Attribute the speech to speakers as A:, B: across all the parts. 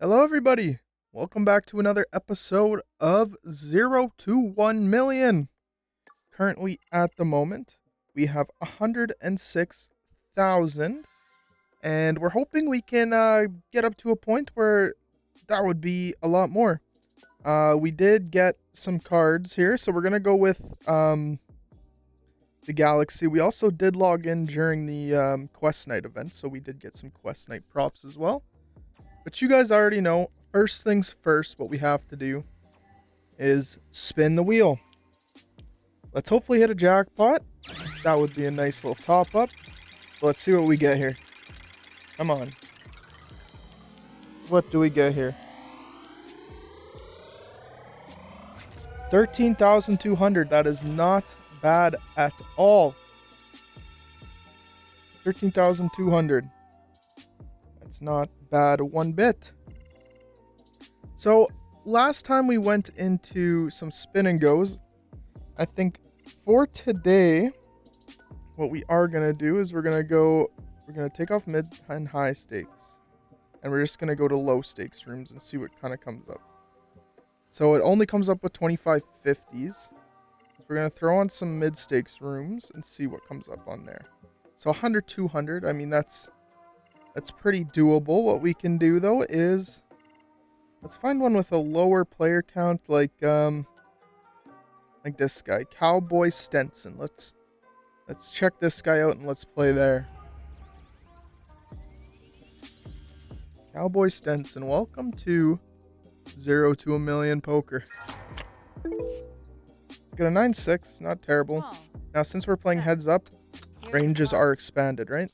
A: Hello, everybody. Welcome back to another episode of 0 to 1 million. Currently, at the moment, we have 106,000, and we're hoping we can get up to a point where that would be a lot more. We did get some cards here, so we're gonna go with the Galaxy. We also did log in during the Quest Night event, so we did get some Quest Night props as well. But you guys already know, first things first, what we have to do is spin the wheel. Let's hopefully hit a jackpot. That would be a nice little top up. Let's see what we get here. Come on. What do we get here? 13,200. That is not bad at all. 13,200. That's not bad one bit. So last time we went into some spin and goes, I think for today, what we are gonna do is we're gonna take off mid and high stakes, and we're just gonna go to low stakes rooms and see what kind of comes up. So it only comes up with 2550s. So we're gonna throw on some mid stakes rooms and see what comes up on there. So 100, 200. I mean that's pretty doable. What we can do though is let's find one with a lower player count, like this guy, Cowboy Stenson. Let's check this guy out and let's play there. Cowboy Stenson, welcome to 0 to 1 million poker. Got a 9-6, not terrible. Now since we're playing heads up, ranges are expanded, right?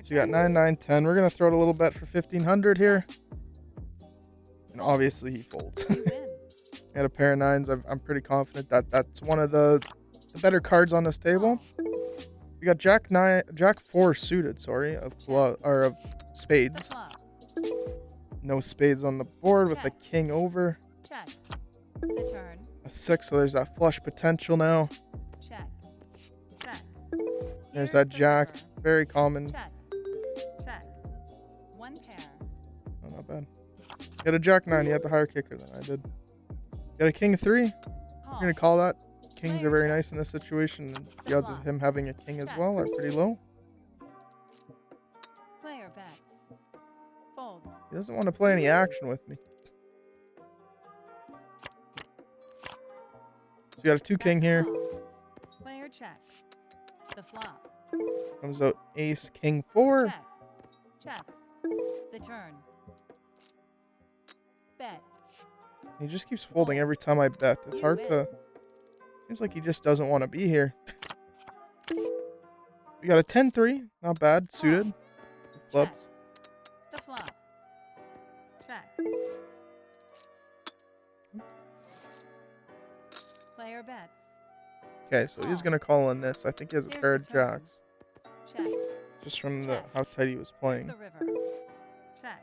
A: So you got 9, 9, 10. We're gonna throw it a little bet for 1,500 here. And obviously he folds. Got a pair of nines. I'm pretty confident that that's one of the better cards on this table. We got Jack 4 suited, of spades. No spades on the board with a king over. A 6, so there's that flush potential now. There's that jack, very common. Oh, not bad. Got a jack 9. You had the higher kicker than I did. Got a king 3. We're gonna call that. Kings are very nice in this situation, and the odds of him having a king as well are pretty low. He doesn't want to play any action with me. So you got a 2 king here. Comes out ace king 4.
B: Check. The turn. Bet.
A: He just keeps folding every time I bet. It's hard to... Seems like he just doesn't want to be here. We got a 10-3. Not bad. Suited. With clubs.
B: The flop. Check. Player bets.
A: Okay, so he's going to call in this. I think he has a pair of jacks.
B: Check.
A: Just from how tight he was playing.
B: The river. Check.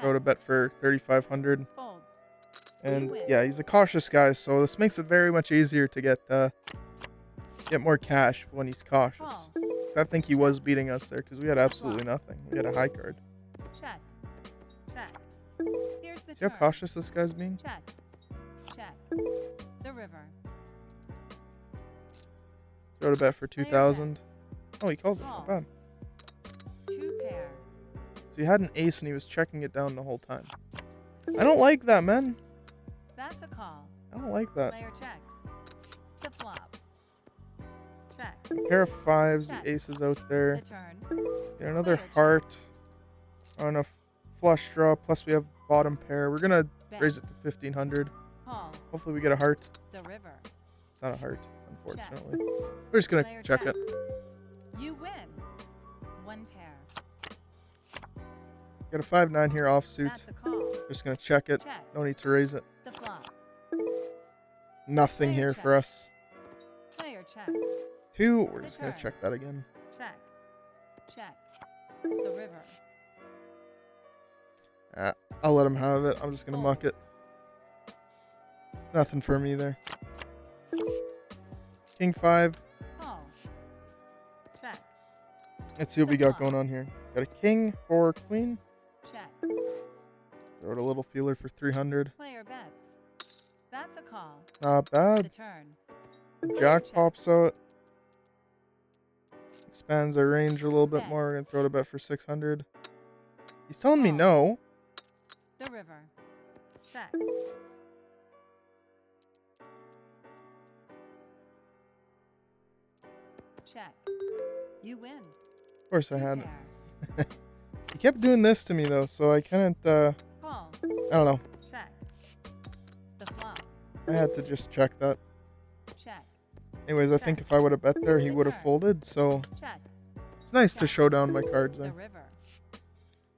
A: Throw to bet for 3,500.
B: Fold.
A: And yeah, he's a cautious guy, so this makes it very much easier to get more cash when he's cautious. So I think he was beating us there because we had absolutely nothing. We had a high card.
B: Check. Check. Here's the
A: See how
B: turn.
A: cautious this guy's being?
B: Check. Check. The river.
A: Throw to bet for 2,000. Oh, he calls it. Not bad.
B: 2 pair.
A: So he had an ace and he was checking it down the whole time. I don't like that, man.
B: That's a call.
A: I don't like that.
B: Player checks. The flop. Check.
A: Pair of 5s, the ace is out there.
B: The turn.
A: Get another
B: Player
A: heart. On a flush draw, plus we have bottom pair. We're gonna raise it to 1,500.
B: Call.
A: Hopefully we get a heart.
B: The river.
A: It's not a heart, unfortunately. We're just gonna
B: Player
A: check it.
B: checks. You win. 1 pair.
A: Got a 5-9 here offsuit.
B: That's a call.
A: Just gonna check it.
B: Check.
A: No need to raise it.
B: The flop.
A: Nothing
B: Player
A: here
B: check.
A: for us.
B: Player check.
A: 2. We're just gonna check that again.
B: Check. Check. The river.
A: I'll let him have it. I'm just gonna muck it. It's nothing for me there. King 5.
B: Call. Check.
A: Let's see what we got going on here. Got a king, 4, queen.
B: Check.
A: Throw out a little feeler for 300.
B: Player bets. That's a call.
A: Not
B: The
A: bad.
B: turn.
A: The
B: Player
A: jack
B: check.
A: pops out. Expands our range a little bit
B: Bet.
A: more. We're going to throw it a bet for 600. He's telling me
B: Call.
A: no.
B: The river. Check. Check. You win.
A: Of course I
B: Two
A: had it.
B: pair.
A: He kept doing this to me though, so I couldn't, I
B: Call.
A: don't know.
B: Check. The flop.
A: I had to just check that.
B: Check.
A: Anyways, I think if I would have bet there, he
B: The
A: would have
B: turn.
A: folded, so
B: Check.
A: it's nice to
B: Check.
A: show down my cards
B: The
A: there.
B: river.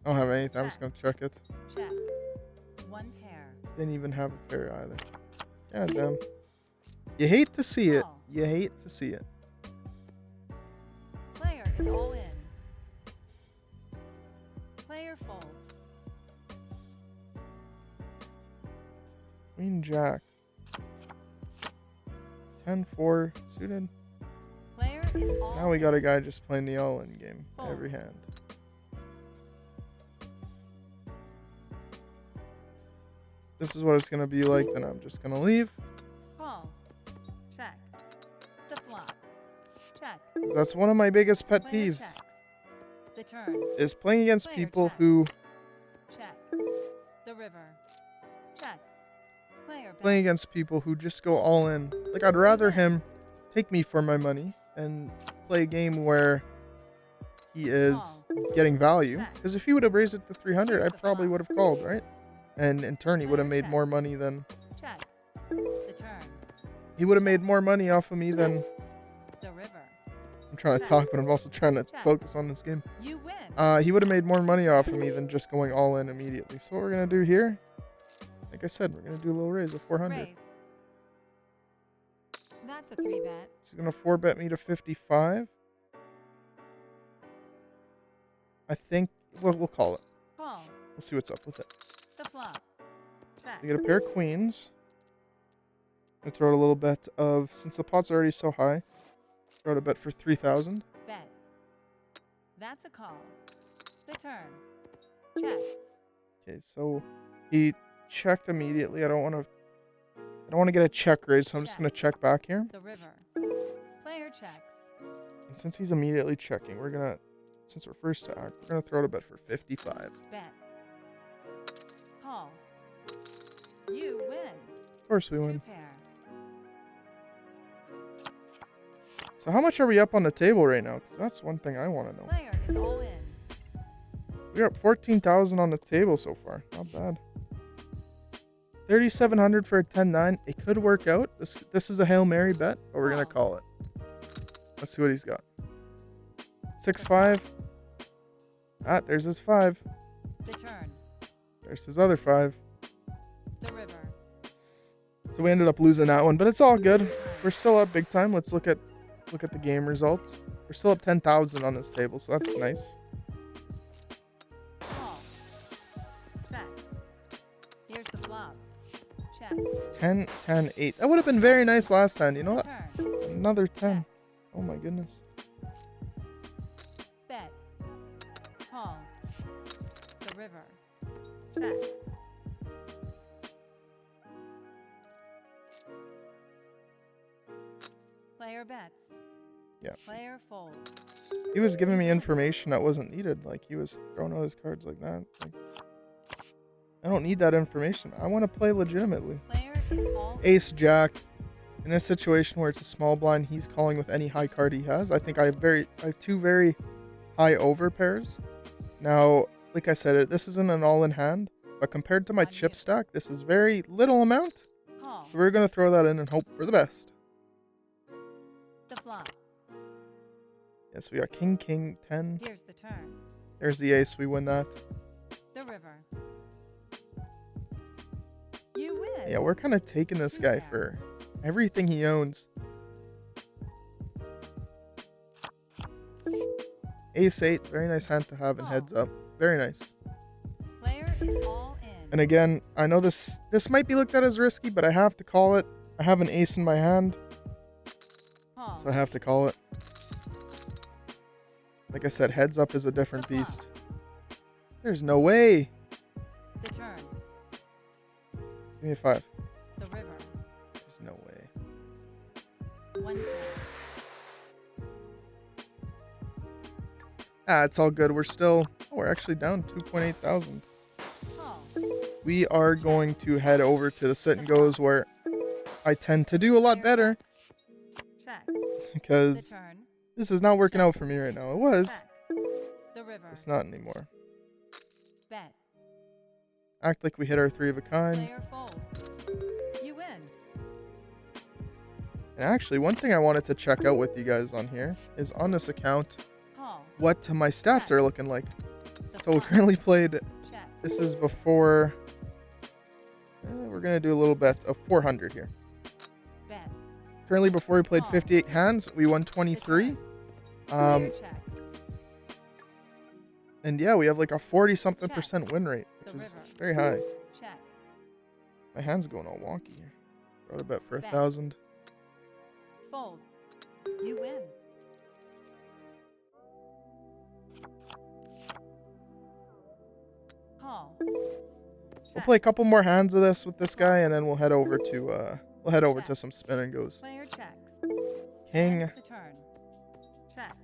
A: I don't have anything. I'm just
B: Check.
A: going to check it.
B: Check. One pair.
A: Didn't even have a pair either. God damn. You hate to see it.
B: Call.
A: You hate to see it.
B: Player is all in. Player folds.
A: Queen Jack. 10-4 suited.
B: Player is all
A: Now we
B: in.
A: got a guy just playing the all-in game
B: Fold.
A: every hand. This is what it's going to be like, then I'm just going to leave.
B: Call. Check. The flop. Check.
A: That's one of my biggest pet
B: Player
A: peeves,
B: checks. The turn.
A: is playing against
B: Player
A: people
B: check.
A: who
B: Check. The river. Check. Player bet.
A: playing against people who just go all in. Like, I'd rather him take me for my money and play a game where he is getting value. Because if he would have raised it to 300, I probably would have called, right? And in turn, he would have made more money than...
B: Check. The turn.
A: He would have made more money off of me than...
B: The river.
A: I'm trying to talk, but I'm also trying to focus on this game.
B: You win.
A: He would have made more money off of me than just going all in immediately. So what we're going to do here, like I said, we're going to do a little raise of 400.
B: Raise. That's a 3-bet.
A: He's going to 4-bet me to 55. I think, well, we'll call it.
B: Call.
A: We'll see what's up with it.
B: The flop. Check.
A: We get a pair of queens. And throw out a little bet of, since the pot's already so high, throw out a bet for 3,000.
B: Bet. That's a call. The turn. Check.
A: Okay, so he checked immediately. I don't want to get a check raise, so I'm just going to check back here.
B: The river. Player checks.
A: And since he's immediately checking, we're going to, since we're first to act, we're going to throw out a bet for 55.
B: Bet. Call. You win.
A: Of course we
B: 2
A: win.
B: pair.
A: So how much are we up on the table right now? Because that's one thing I want to know.
B: Player is all in.
A: We're up 14,000 on the table so far. Not bad. 3,700 for a 10-9. It could work out. This is a Hail Mary bet, but we're going to call it. Let's see what he's got. 6-5. Ah, there's his 5.
B: The turn.
A: There's his other 5.
B: The river.
A: So we ended up losing that one, but it's all good. We're still up big time. Let's look at the game results. We're still up 10,000 on this table, so that's nice.
B: Call. Check. Here's the flop. Check.
A: 10, 10, 8. That would have been very nice last time. You know what?
B: Turn.
A: Another 10. Oh my goodness.
B: Bet. Call. The river. Check. Player bets.
A: Yeah.
B: Player folds.
A: He was giving me information that wasn't needed. Like, he was throwing out his cards like that. Like, I don't need that information. I want to play legitimately.
B: Player is all
A: Ace Jack. In a situation where it's a small blind, he's calling with any high card he has. I think I have two very high over pairs. Now, like I said, this isn't an all in hand, but compared to my chip stack, this is very little amount.
B: call.
A: So we're going to throw that in and hope for the best.
B: The flop.
A: Yes, we got King, King, 10.
B: Here's the turn.
A: There's the ace. We win that.
B: The river. You win.
A: Yeah, we're kind of taking this guy for everything he owns. Ace 8. Very nice hand to have in heads up. Very nice.
B: Player is all in.
A: And again, I know this might be looked at as risky, but I have to call it. I have an ace in my hand,
B: Call.
A: so I have to call it. Like I said, heads up is a different
B: The flop.
A: beast. There's no way.
B: The turn.
A: Give me a 5.
B: The river.
A: There's no way.
B: 1 pair.
A: Ah, it's all good. We're still... Oh, we're actually down 2.8 thousand.
B: Call.
A: We are going to head over to the sit and goes where I tend to do a lot better
B: Check. The
A: because
B: turn.
A: this is not working out for me right now. It was.
B: Check. The river.
A: It's not anymore.
B: Bet.
A: Act like we hit our 3 of a kind.
B: Player folds. You win.
A: And actually, one thing I wanted to check out with you guys on here is on this account
B: Call.
A: what my stats are looking like.
B: The
A: So we
B: flop.
A: currently played...
B: Check.
A: This is before... we're going to do a little bet of 400 here.
B: Bet.
A: Currently, before we played
B: Call.
A: 58 hands, we won 23.
B: Player checks.
A: And yeah, we have like a 40-something
B: Check.
A: percent win rate, which
B: The
A: is
B: river.
A: very high.
B: Check.
A: My hand's going all wonky here. Wrote a bet for
B: Bet.
A: 1,000.
B: Fold. You win. Call.
A: We'll play a couple more hands of this with this guy, and then we'll head over to to some spin and goes.
B: Player checks.
A: King,
B: The turn. Check.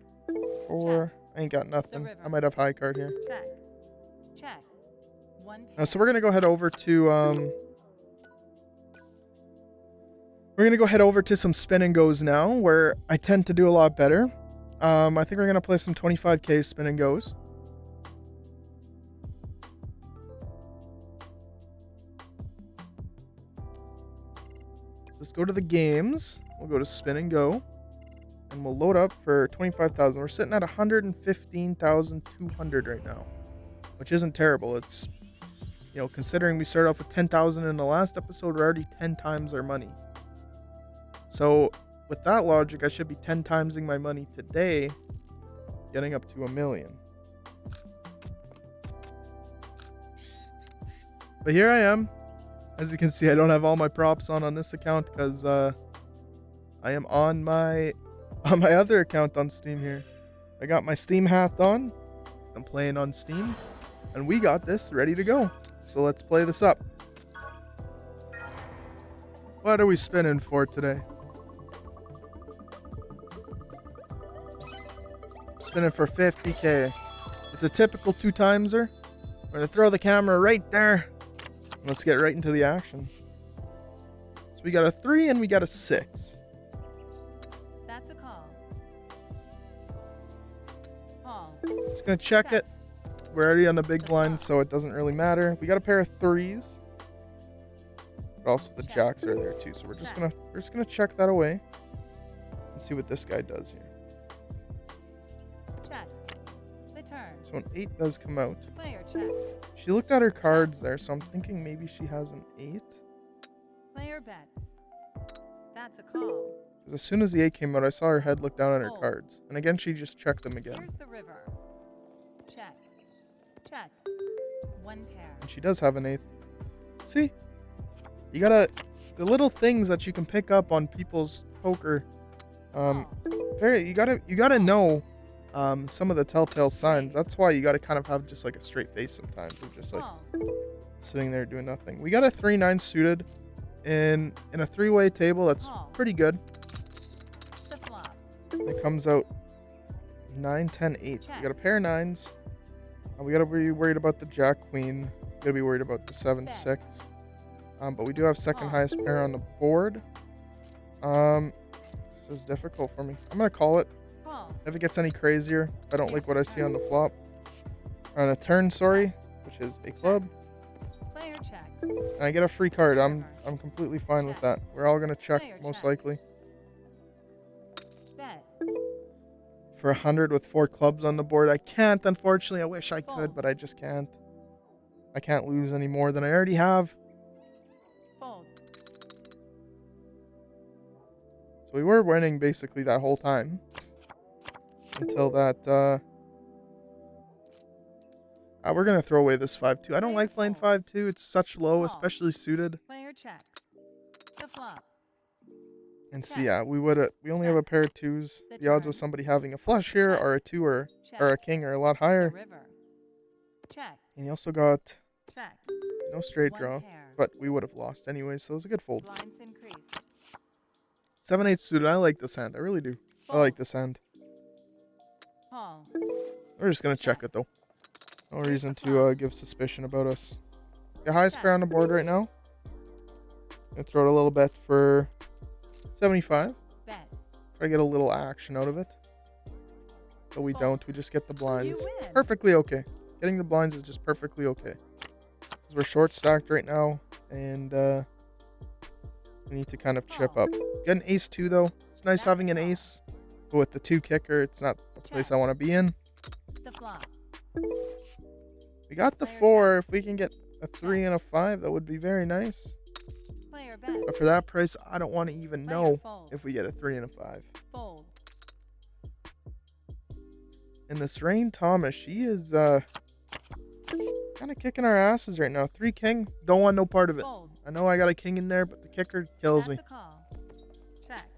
A: 4. I ain't got nothing.
B: river.
A: I might have high card here.
B: Check. Check. 1 pair.
A: So we're gonna go head over to we're gonna go head over to some spin and goes now, where I tend to do a lot better. I think we're gonna play some 25k spin and goes. Let's go to the games. We'll go to spin and go, and we'll load up for 25,000. We're sitting at 115,200 right now, which isn't terrible. It's, you know, considering we started off with 10,000 in the last episode, we're already 10 times our money. So with that logic, I should be 10 timesing my money today, getting up to 1 million. But here I am. As you can see, I don't have all my props on this account because I am on my other account on Steam here. I got my Steam hat on. I'm playing on Steam, and we got this ready to go. So let's play this up. What are we spinning for today? Spinning for 50k. It's a typical 2-timeser. We're gonna throw the camera right there. Let's get right into the action. So we got a 3 and we got a 6.
B: That's a call. Call.
A: Just gonna check it. We're already on the big blind, so it doesn't really matter. We got a pair of 3s, but also the jacks are there too. So we're just gonna check that away and see what this guy does here.
B: Check. The turn.
A: So an 8 does come out.
B: Player checks.
A: She looked at her cards there, so I'm thinking maybe she has an 8.
B: Player bets. That's a call.
A: Because as soon as the 8 came out, I saw her head look down at her
B: Fold.
A: cards, and again she just checked them again.
B: Here's the river. Check. Check. 1 pair.
A: And she does have an 8. See? You gotta... The little things that you can pick up on people's poker.
B: Call.
A: You gotta know some of the telltale signs. That's why you gotta kind of have just like a straight face sometimes. Of just like
B: Call.
A: sitting there doing nothing. We got a 3-9 suited in a 3-way table. That's
B: Call.
A: pretty good.
B: The flop.
A: It comes out 9, 10, 8.
B: Check.
A: We got a pair of 9s. We gotta be worried about the jack queen. We gotta be worried about the 7, 6. But we do have second
B: Call.
A: highest pair on the board. This is difficult for me. I'm gonna call it.
B: Call.
A: If it gets any crazier, I don't like what I see on the flop. On a turn, sorry, which is a club.
B: Player checks.
A: And I get a free card. I'm completely fine with that. We're all gonna check
B: Player
A: most
B: check.
A: likely.
B: Bet.
A: For 100 with 4 clubs on the board, I can't, unfortunately. I wish I could,
B: Fold.
A: but I just can't. I can't lose any more than I already have.
B: Fold.
A: So we were winning basically that whole time. Until that, we're gonna throw away this 5-2. I don't like playing 5-2. It's such low,
B: Call.
A: especially suited.
B: Player checks. The flop.
A: And see, yeah, we only have a pair of 2s. The odds of somebody having a flush here are a 2 or a
B: Check.
A: king are a lot
B: The
A: higher.
B: river. Check.
A: And he also got
B: Check.
A: no straight
B: One
A: draw,
B: pair.
A: but we would have lost anyway, so it was a good fold.
B: Blinds increase.
A: 7-8 suited. I like this hand. I really do. I like this hand.
B: Call.
A: We're just going to check it, though. No reason to give suspicion about us. The highest pair on the board right now. Gonna throw it a little bet for 75.
B: Bet.
A: Try to get a little action out of it. But we don't. We just get the
B: You
A: blinds.
B: win.
A: Perfectly okay. Getting the blinds is just perfectly okay. Because we're short stacked right now. And we need to kind of chip up. Get an ace 2 though. It's nice having an ace. But with the 2 kicker, it's not the place I want to be in.
B: The flop.
A: We got the 4. If we can get a 3 and a 5, that would be very nice.
B: Player bet.
A: But for that price, I don't want to even know
B: Fold.
A: if we get a 3 and a 5.
B: Fold.
A: And this Rain Thomas, she is kind of kicking our asses right now. 3 king, don't want no part of it.
B: Fold.
A: I know I got a king in there, but the kicker kills me.
B: That's a call. Check.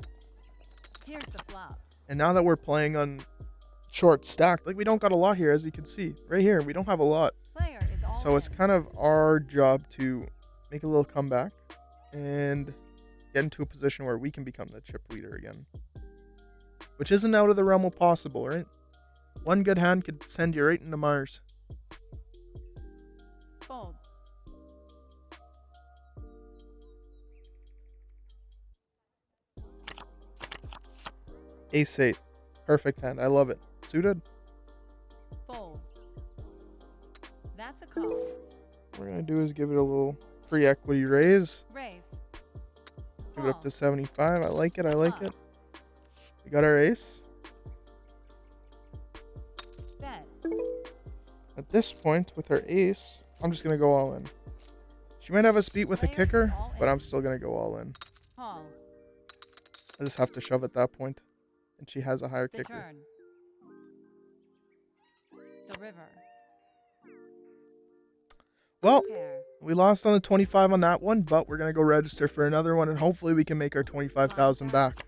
B: Here's the flop.
A: And now that we're playing on short stacked, like we don't got a lot here, as you can see. Right here, we don't have a lot.
B: Player is all
A: So it's kind of our job to make a little comeback and get into a position where we can become the chip leader again. Which isn't out of the realm of possible, right? One good hand could send you right into Mars.
B: Fold.
A: Ace 8. Perfect hand. I love it. Suited.
B: Fold. That's a call.
A: What we're going to do is give it a little pre-equity raise.
B: Raise.
A: Give it up to 75. I like it. I like it. We got our ace.
B: Bet.
A: At this point, with our ace, I'm just going to go all in. She might have us beat with a kicker, but I'm still going to go all in.
B: Call.
A: I just have to shove at that point. And she has a higher
B: The
A: kicker.
B: turn. The river.
A: Well,
B: Pair.
A: we lost on the 25 on that one, but we're going to go register for another one, and hopefully we can make our 25,000 back.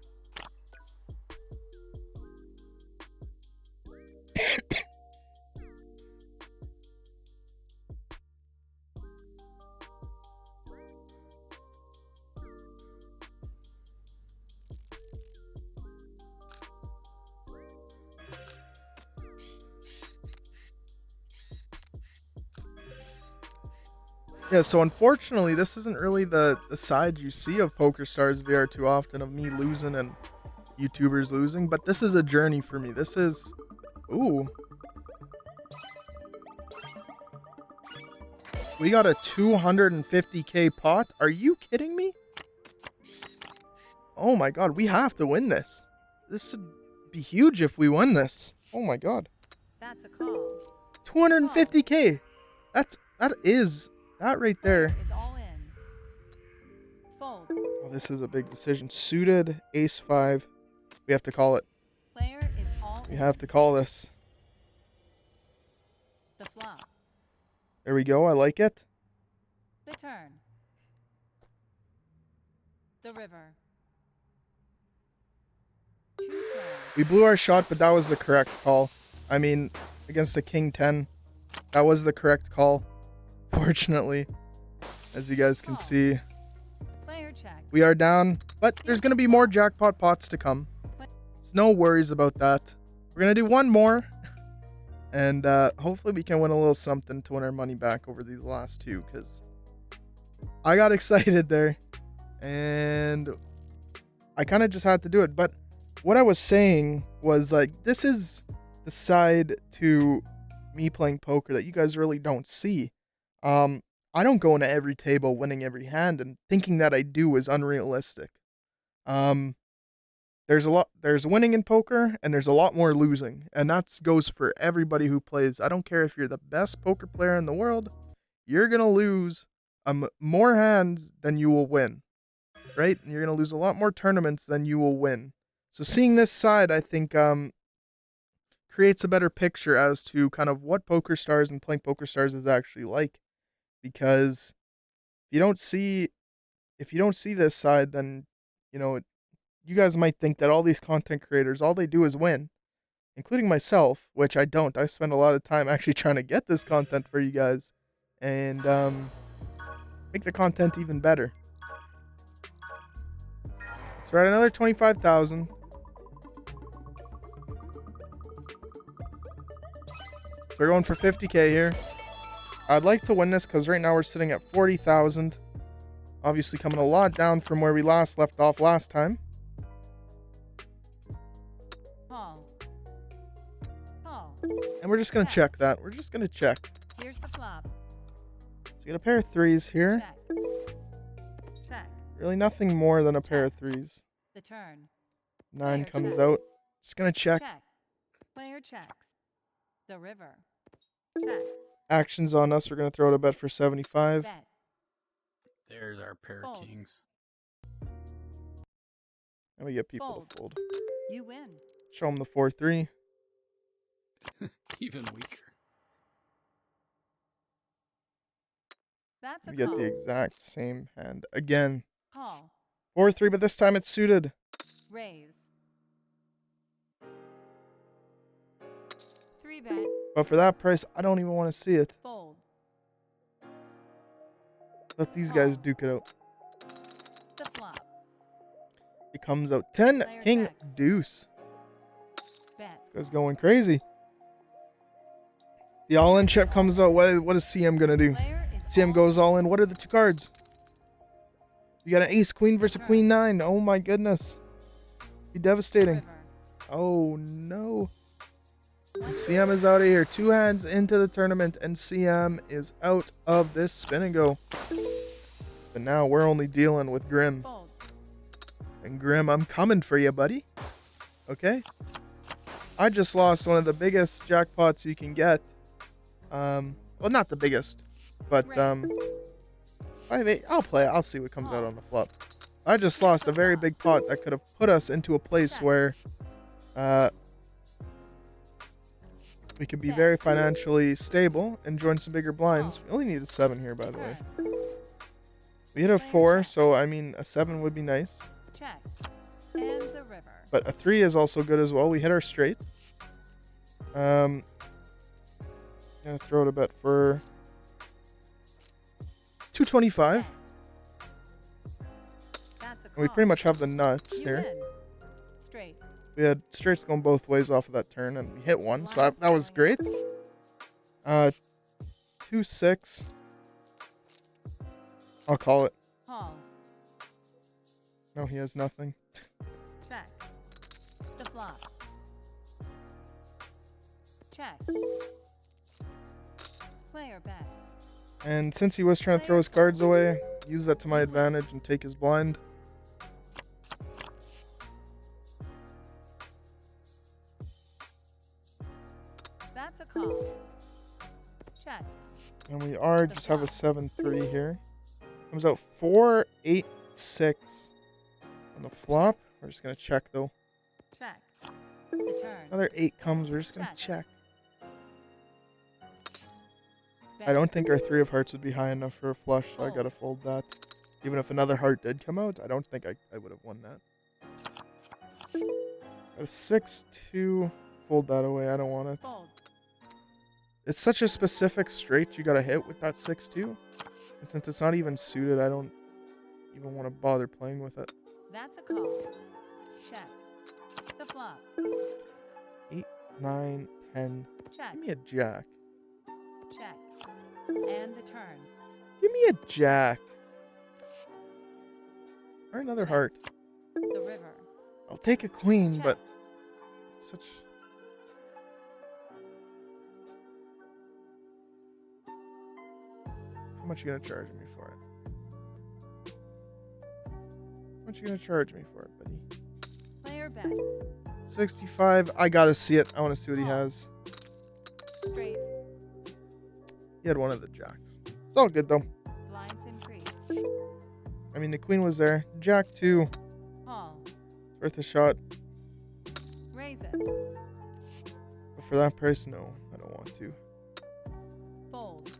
A: Yeah, so unfortunately, this isn't really the side you see of PokerStars VR too often, of me losing and YouTubers losing, but this is a journey for me. This is... Ooh. We got a 250k pot? Are you kidding me? Oh my god, we have to win this. This would be huge if we win this. Oh my god.
B: That's a call.
A: 250k. That right there.
B: Is all in. Fold.
A: Oh, this is a big decision. Suited, ace 5. We have to call it.
B: Player is all
A: We
B: in.
A: have to call this.
B: The flop.
A: There we go. I like it.
B: The turn. The river. 2 pair.
A: We blew our shot, but that was the correct call. I mean, against the king 10, that was the correct call. Fortunately, as you guys can see,
B: Player check.
A: we are down, but there's going to be more jackpot pots to come. There's no worries about that. We're going to do one more, and hopefully we can win a little something to win our money back over these last two, because I got excited there, and I kind of just had to do it. But what I was saying was, like, this is the side to me playing poker that you guys really don't see. I don't go into every table winning every hand, and thinking that I do is unrealistic. There's winning in poker, and there's a lot more losing, and that goes for everybody who plays. I don't care if you're the best poker player in the world, you're gonna lose more hands than you will win, right? And you're gonna lose a lot more tournaments than you will win. So seeing this side, I think, creates a better picture as to kind of what PokerStars and playing PokerStars is actually like. Because if you don't see this side, then, you know, you guys might think that all these content creators, all they do is win. including myself, which I don't. I spend a lot of time actually trying to get this content for you guys and make the content even better. So we're at another 25,000. So we're going for 50K here. I'd like to win this because right now we're sitting at 40,000. Obviously coming a lot down from where we last left off last time.
B: Call. Call.
A: And we're just going to check that. We're just going to check.
B: Here's the flop.
A: So you get a pair of threes here.
B: Check. Check.
A: Really nothing more than a pair of threes.
B: The turn.
A: 9
B: Player
A: comes
B: checks.
A: out. Just going to check.
B: Check. Player checks. The river. Check.
A: Actions on us. We're going to throw out a bet for 75.
B: Bet.
C: There's our pair
B: Fold.
C: of kings.
A: And we get people
B: Fold.
A: to fold.
B: You win.
A: Show them the 4-3.
C: Even weaker.
B: That's a
A: We get
B: call.
A: the exact same hand again.
B: Call.
A: 4-3, but this time it's suited.
B: Raise. 3-bet.
A: But for that price, I don't even want to see it.
B: Fold.
A: Let these guys duke it out.
B: The flop.
A: It comes out 10,
B: Player
A: king,
B: checks.
A: deuce.
B: Bet.
A: This guy's going crazy. The all-in chip comes out. What is CM going to do?
B: Player is
A: CM
B: all
A: goes all in. What are the two cards? You got an ace queen versus a queen 9. Oh my goodness. Be devastating.
B: river.
A: Oh no. And CM is out of here. 2 hands into the tournament and CM is out of this spin and go. But now we're only dealing with Grim.
B: Fold.
A: And Grim, I'm coming for you, buddy. Okay? I just lost one of the biggest jackpots you can get. Well, not the biggest, but 5-8. I'll play it. I'll see what comes out on the flop. I just lost a very big pot that could have put us into a place where we could be very financially stable and join some bigger blinds. We only need a 7 here, by the way.
B: Turn.
A: We hit a 4, so I mean a 7 would be nice.
B: Check. And the river.
A: But a 3 is also good as well. We hit our straight. Gonna throw it a bet for 225.
B: That's a
A: And we
B: call.
A: pretty much have the nuts
B: You
A: here.
B: win. Straight.
A: We had straights going both ways off of that turn, and we hit one, so that was great. 2-6. I'll call it.
B: Call.
A: No, he has nothing.
B: Check. The flop. Check. Player bets.
A: And since he was trying to throw his cards away, use that to my advantage and take his blind.
B: That's a call. Check.
A: And we are just have a 7-3 here. Comes out 4-8-6 on the flop. We're just gonna check though.
B: Check. The turn.
A: Another 8 comes. We're just gonna
B: Check.
A: check.
B: Bet.
A: I don't think our 3 of hearts would be high enough for a flush, so I
B: Fold.
A: gotta fold that. Even if another heart did come out, I don't think I would have won that. A 6-2. Fold that away. I don't want it.
B: Fold.
A: It's such a specific straight you gotta hit with that 6-2. And since it's not even suited, I don't even want to bother playing with it.
B: That's a call. Check. The flop.
A: 8, 9, 10.
B: Check.
A: Give me a jack.
B: Check. And the turn.
A: Give me a jack. Or another heart.
B: The river.
A: I'll take a queen,
B: Check.
A: but it's such... How much you gonna charge me for it? How much you gonna charge me for it, buddy?
B: Player bets.
A: 65. I gotta see it. I want to see what he has.
B: Straight.
A: He had one of the jacks. It's all good though.
B: Blinds increase.
A: I mean, the queen was there. Jack 2.
B: Call.
A: Worth a shot.
B: Raise it.
A: But for that price, no. I don't want to.
B: Fold.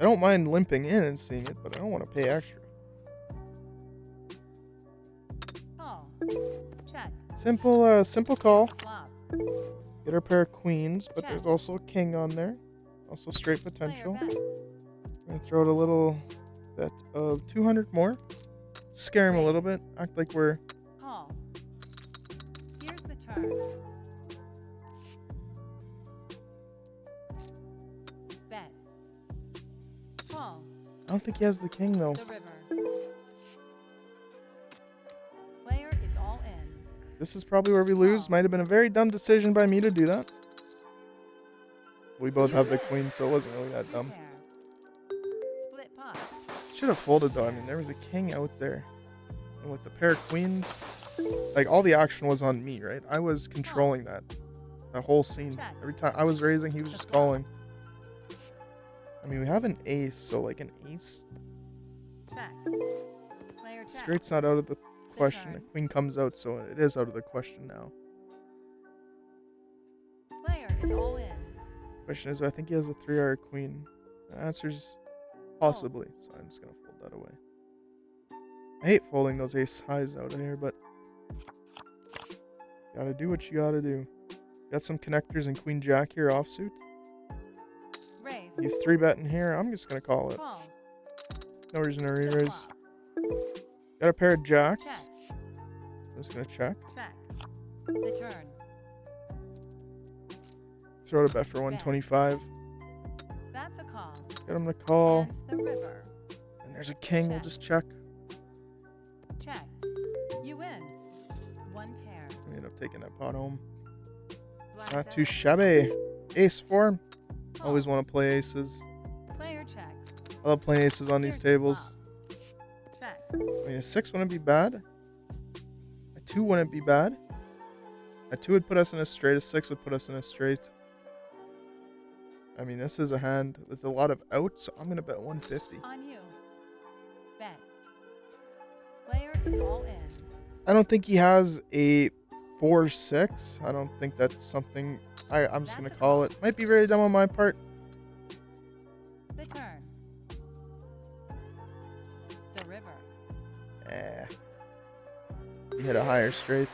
A: I don't mind limping in and seeing it, but I don't want to pay extra.
B: Call. Check.
A: Simple call.
B: Flop.
A: Get our pair of queens, but
B: Check.
A: there's also a king on there. Also straight
B: Player
A: potential.
B: bets.
A: I'm gonna throw it a little bet of 200 more. Scare him a little bit. Act like we're...
B: Call. Here's the turn. Bet. Call.
A: I don't think he has the king, though.
B: The river. Player is all in.
A: This is probably where we lose. Might have been a very dumb decision by me to do that. We both have the queen, so it wasn't really that dumb.
B: Pair. Split pot.
A: Should have folded, though. I mean, there was a king out there. And with the pair of queens, like, all the action was on me, right? I was controlling that. The whole scene.
B: Check.
A: Every time I was raising, he was just calling. I mean, we have an ace, so, like, an ace.
B: Check. Player check.
A: Straight's not out of the question.
B: turn.
A: The queen comes out, so it is out of the question now.
B: Player is all in.
A: Question is, I think he has a 3-hour queen. The answer's possibly, so I'm just gonna fold that away. I hate folding those ace highs out of here, but gotta do what you gotta do. Got some connectors and queen jack here offsuit.
B: Raise.
A: He's 3-betting here. I'm just gonna call it.
B: Call.
A: No reason to
B: Flip
A: re-raise.
B: flop.
A: Got a pair of jacks.
B: Check.
A: I'm just gonna check.
B: Check. The turn.
A: Throw it a bet for 125.
B: That's a call.
A: Get him to call.
B: And the river.
A: And there's a king. We'll
B: Check.
A: just check.
B: Check. You win. One pair.
A: I end up taking that pot home.
B: Black
A: Not too
B: seven.
A: shabby. Ace 4.
B: Call.
A: Always want to play aces.
B: Player checks.
A: I love playing aces on these
B: Here's the
A: tables.
B: flop. Check.
A: I mean, a 6 wouldn't be bad. A 2 wouldn't be bad. A 2 would put us in a straight. A 6 would put us in a straight. I mean, this is a hand with a lot of outs, so I'm going to bet 150.
B: On you. Bet. Player is all in.
A: I don't think he has a 4-6. I don't think that's something... I'm just going to call it. Might be very dumb on my part.
B: The turn. The river.
A: He hit a higher straight.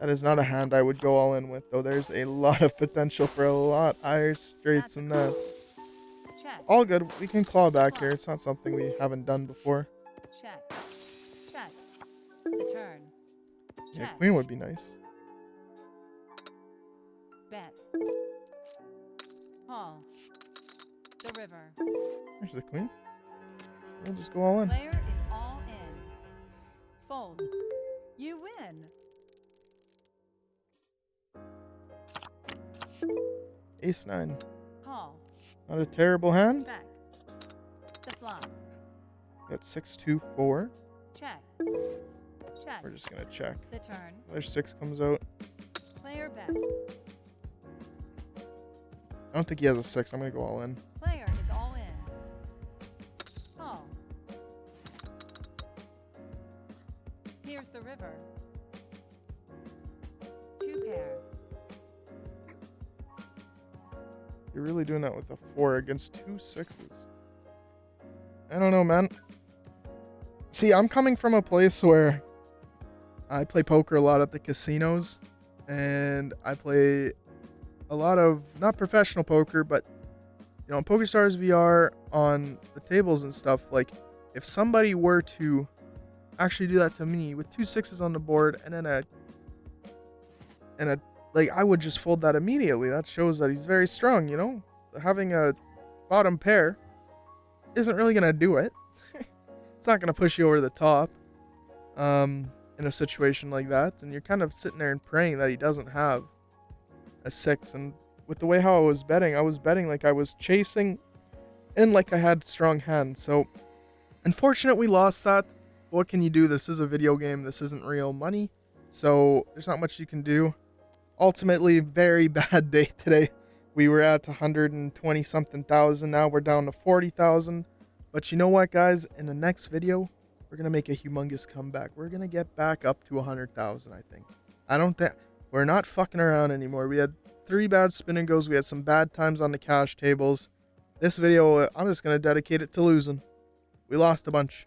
A: That is not a hand I would go all in with, though. There's a lot of potential for a lot higher straights than that.
B: Check.
A: All good. We can claw back here. It's not something we haven't done before.
B: Check. Check. The turn.
A: Yeah,
B: Check.
A: queen would be nice.
B: Bet. Call. The river.
A: There's the queen. We'll just go all in.
B: Player is all in. Fold. You win.
A: Ace 9.
B: Call.
A: Not a terrible hand.
B: Check. The flop.
A: Got 6-2-4.
B: Check. Check.
A: We're just gonna check.
B: The turn.
A: Another 6 comes out.
B: Player bets.
A: I don't think he has a 6. I'm gonna go all in.
B: Player is all in. Call. Here's the river. 2 pair.
A: You're really doing that with a 4 against 2 6s. I don't know, man. See, I'm coming from a place where I play poker a lot at the casinos, and I play a lot of, not professional poker, but, you know, PokerStars VR on the tables and stuff. Like, if somebody were to actually do that to me with 2 6s on the board and then a like, I would just fold that immediately. That shows that he's very strong, you know? Having a bottom pair isn't really going to do it. It's not going to push you over the top in a situation like that. And you're kind of sitting there and praying that he doesn't have a 6. And with the way how I was betting like I was chasing and like I had strong hands. So, unfortunate we lost that. What can you do? This is a video game. This isn't real money. So, there's not much you can do. Ultimately, very bad day today. We were at 120 something thousand. Now we're down to 40,000. But you know what, guys? In the next video, we're going to make a humongous comeback. We're going to get back up to 100,000, I think. I don't think... We're not fucking around anymore. We had 3 bad spin and goes. We had some bad times on the cash tables. This video, I'm just going to dedicate it to losing. We lost a bunch.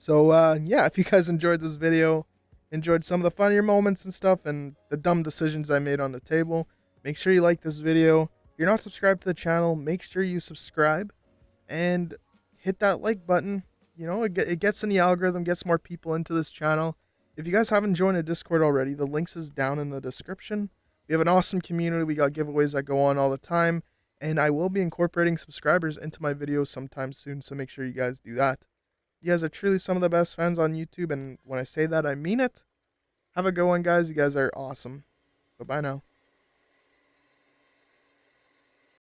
A: So yeah, if you guys enjoyed this video, enjoyed some of the funnier moments and stuff, and the dumb decisions I made on the table, make sure you like this video. If you're not subscribed to the channel, make sure you subscribe and hit that like button. You know, it gets in the algorithm, gets more people into this channel. If you guys haven't joined the Discord already, the links is down in the description. We have an awesome community. We got giveaways that go on all the time, and I will be incorporating subscribers into my videos sometime soon, so make sure you guys do that. You guys are truly some of the best fans on YouTube, and when I say that, I mean it. Have a good one, guys. You guys are awesome. Bye-bye now.